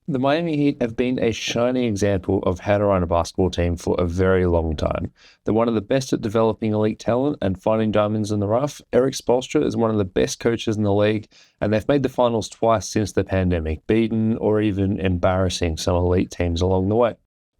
The Miami Heat have been a shining example of how to run a basketball team for a very long time. They're one of the best at developing elite talent and finding diamonds in the rough. Eric Spoelstra is one of the best coaches in the league, and they've made the finals twice since the pandemic, beaten or even embarrassing some elite teams along the way.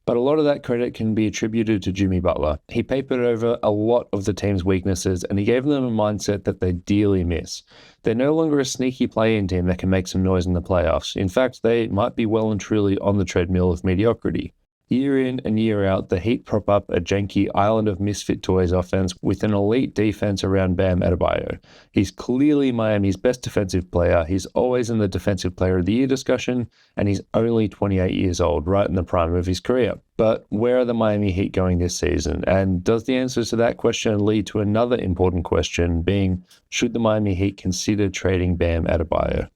But a lot of that credit can be attributed to Jimmy Butler. He papered over a lot of the team's weaknesses, and he gave them a mindset that they dearly miss. They're no longer a sneaky play-in team that can make some noise in the playoffs. In fact, they might be well and truly on the treadmill of mediocrity. Year in and year out, the Heat prop up a janky island of misfit toys offense with an elite defense around Bam Adebayo. He's clearly Miami's best defensive player. He's always in the Defensive Player of the Year discussion, and he's only 28 years old, right in the prime of his career. But where are the Miami Heat going this season? And does the answer to that question lead to another important question, being, should the Miami Heat consider trading Bam Adebayo?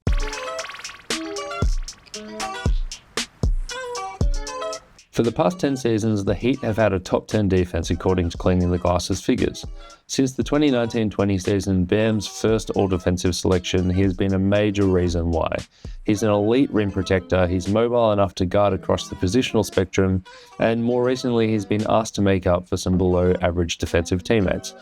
For the past 10 seasons, the Heat have had a top 10 defense according to Cleaning the Glass's figures. Since the 2019-20 season, Bam's first all-defensive selection, he has been a major reason why. He's an elite rim protector, he's mobile enough to guard across the positional spectrum, and more recently he's been asked to make up for some below-average defensive teammates.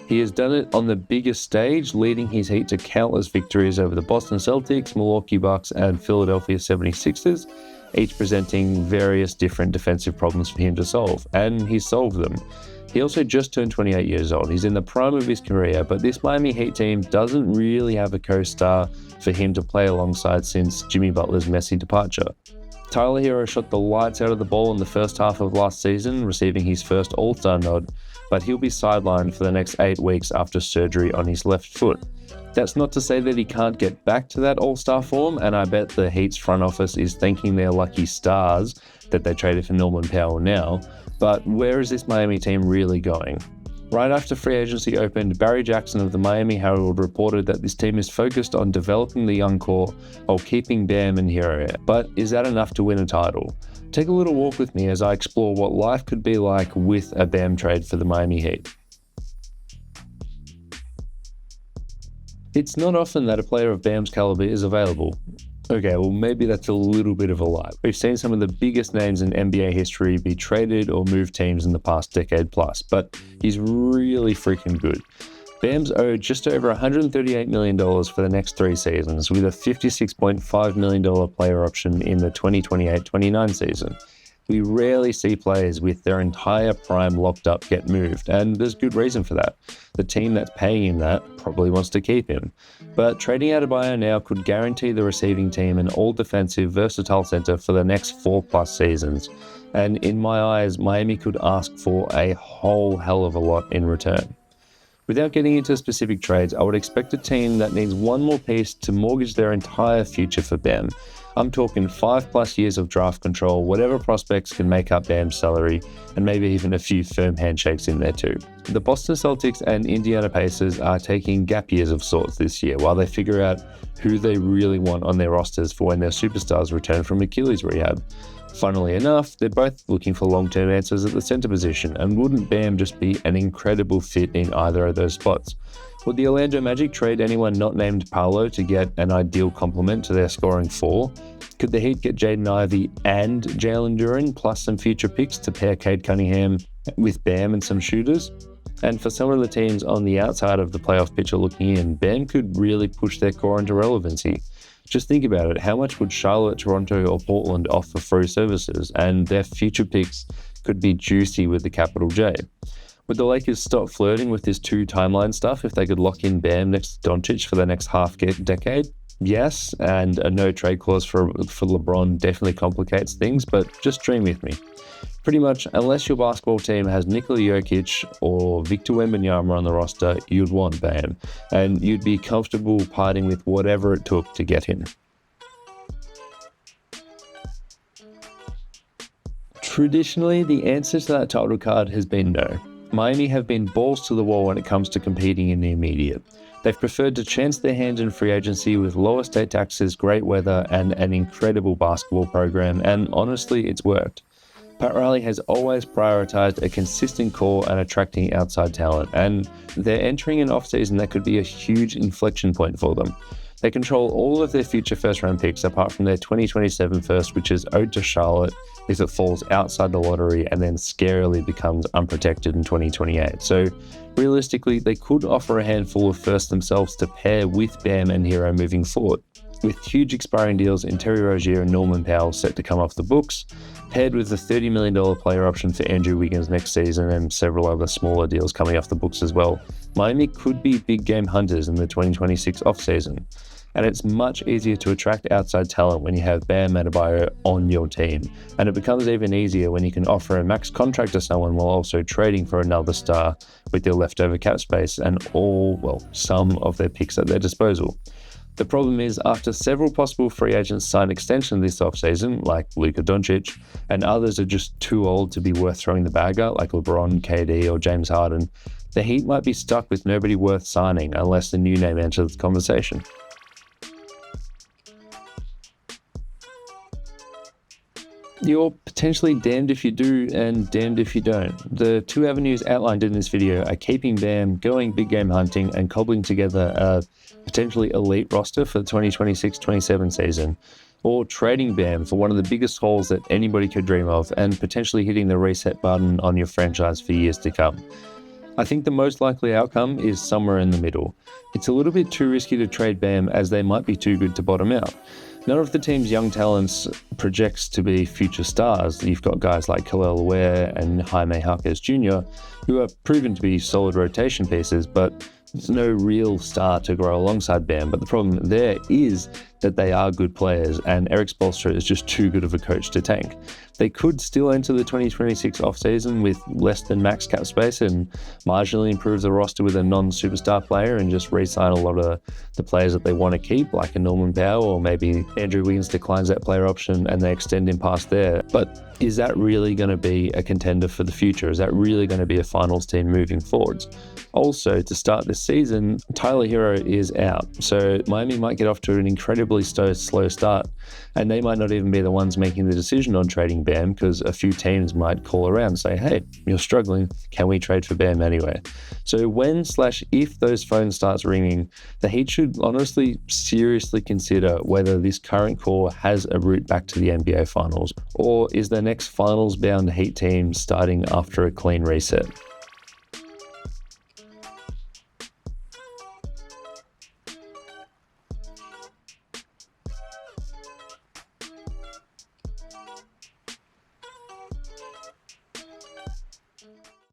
He has done it on the biggest stage, leading his Heat to countless victories over the Boston Celtics, Milwaukee Bucks, and Philadelphia 76ers, each presenting various different defensive problems for him to solve, and he solved them. He also just turned 28 years old. He's in the prime of his career, but this Miami Heat team doesn't really have a co-star for him to play alongside since Jimmy Butler's messy departure. Tyler Herro shot the lights out of the ball in the first half of last season, receiving his first All-Star nod, but he'll be sidelined for the next 8 weeks after surgery on his left foot. That's not to say that he can't get back to that all-star form, and I bet the Heat's front office is thanking their lucky stars that they traded for Norman Powell now, but where is this Miami team really going? Right after free agency opened, Barry Jackson of the Miami Herald reported that this team is focused on developing the young core while keeping Bam and Herro. But is that enough to win a title? Take a little walk with me as I explore what life could be like with a Bam trade for the Miami Heat. It's not often that a player of Bam's caliber is available. Okay, well maybe that's a little bit of a lie. We've seen some of the biggest names in NBA history be traded or move teams in the past decade plus, but he's really freaking good. Bam's owed just over $138 million for the next 3 seasons, with a $56.5 million player option in the 2028-29 season. We rarely see players with their entire prime locked up get moved, and there's good reason for that. The team that's paying him that probably wants to keep him. But trading Adebayo now could guarantee the receiving team an all-defensive, versatile center for the next 4+ seasons. And in my eyes, Miami could ask for a whole hell of a lot in return. Without getting into specific trades, I would expect a team that needs one more piece to mortgage their entire future for Bam. I'm talking 5+ years of draft control, whatever prospects can make up Bam's salary, and maybe even a few firm handshakes in there too. The Boston Celtics and Indiana Pacers are taking gap years of sorts this year while they figure out who they really want on their rosters for when their superstars return from Achilles rehab. Funnily enough, they're both looking for long-term answers at the center position, and wouldn't Bam just be an incredible fit in either of those spots? Would the Orlando Magic trade anyone not named Paolo to get an ideal complement to their scoring 4? Could the Heat get Jaden Ivey and Jalen Duren, plus some future picks to pair Cade Cunningham with Bam and some shooters? And for some of the teams on the outside of the playoff picture looking in, Bam could really push their core into relevancy. Just think about it, how much would Charlotte, Toronto or Portland offer free services? And their future picks could be juicy with the capital J. Would the Lakers stop flirting with this 2 timeline stuff if they could lock in Bam next to Doncic for the next half-decade? Yes, and a no-trade clause for LeBron definitely complicates things, but just dream with me. Pretty much, unless your basketball team has Nikola Jokic or Victor Wembanyama on the roster, you'd want Bam, and you'd be comfortable parting with whatever it took to get him. Traditionally, the answer to that title card has been no. Miami have been balls to the wall when it comes to competing in the immediate. They've preferred to chance their hand in free agency with lower state taxes, great weather, and an incredible basketball program, and honestly, it's worked. Pat Riley has always prioritized a consistent core and attracting outside talent, and they're entering an off-season that could be a huge inflection point for them. They control all of their future first-round picks apart from their 2027 first, which is owed to Charlotte if it falls outside the lottery and then scarily becomes unprotected in 2028. So realistically, they could offer a handful of firsts themselves to pair with Bam and Herro moving forward. With huge expiring deals in Terry Rozier and Norman Powell set to come off the books, paired with the $30 million player option for Andrew Wiggins next season and several other smaller deals coming off the books as well, Miami could be big game hunters in the 2026 offseason. And it's much easier to attract outside talent when you have Bam Adebayo on your team. And it becomes even easier when you can offer a max contract to someone while also trading for another star with your leftover cap space and some of their picks at their disposal. The problem is, after several possible free agents sign extensions this offseason, like Luka Doncic, and others are just too old to be worth throwing the bag at, like LeBron, KD, or James Harden, the Heat might be stuck with nobody worth signing unless a new name enters the conversation. You're potentially damned if you do and damned if you don't. The two avenues outlined in this video are keeping Bam, going big game hunting, and cobbling together a potentially elite roster for the 2026-27 season, or trading Bam for one of the biggest hauls that anybody could dream of and potentially hitting the reset button on your franchise for years to come. I think the most likely outcome is somewhere in the middle. It's a little bit too risky to trade Bam as they might be too good to bottom out. None of the team's young talents projects to be future stars. You've got guys like Khalil Ware and Jaime Jaquez Jr., who are proven to be solid rotation pieces, but there's no real star to grow alongside Bam. But the problem there is that they are good players, and Erik Spoelstra is just too good of a coach to tank. They could still enter the 2026 offseason with less than max cap space and marginally improve the roster with a non-superstar player and just re-sign a lot of the players that they want to keep, like a Norman Powell, or maybe Andrew Wiggins declines that player option and they extend him past there. But is that really going to be a contender for the future? Is that really going to be a finals team moving forwards? Also, to start this season, Tyler Herro is out, so Miami might get off to an incredibly slow start, and they might not even be the ones making the decision on trading Bam, because a few teams might call around and say, hey, you're struggling, can we trade for Bam anyway? So when/if those phones starts ringing, the Heat should honestly seriously consider whether this current core has a route back to the NBA Finals, or is the next finals-bound Heat team starting after a clean reset.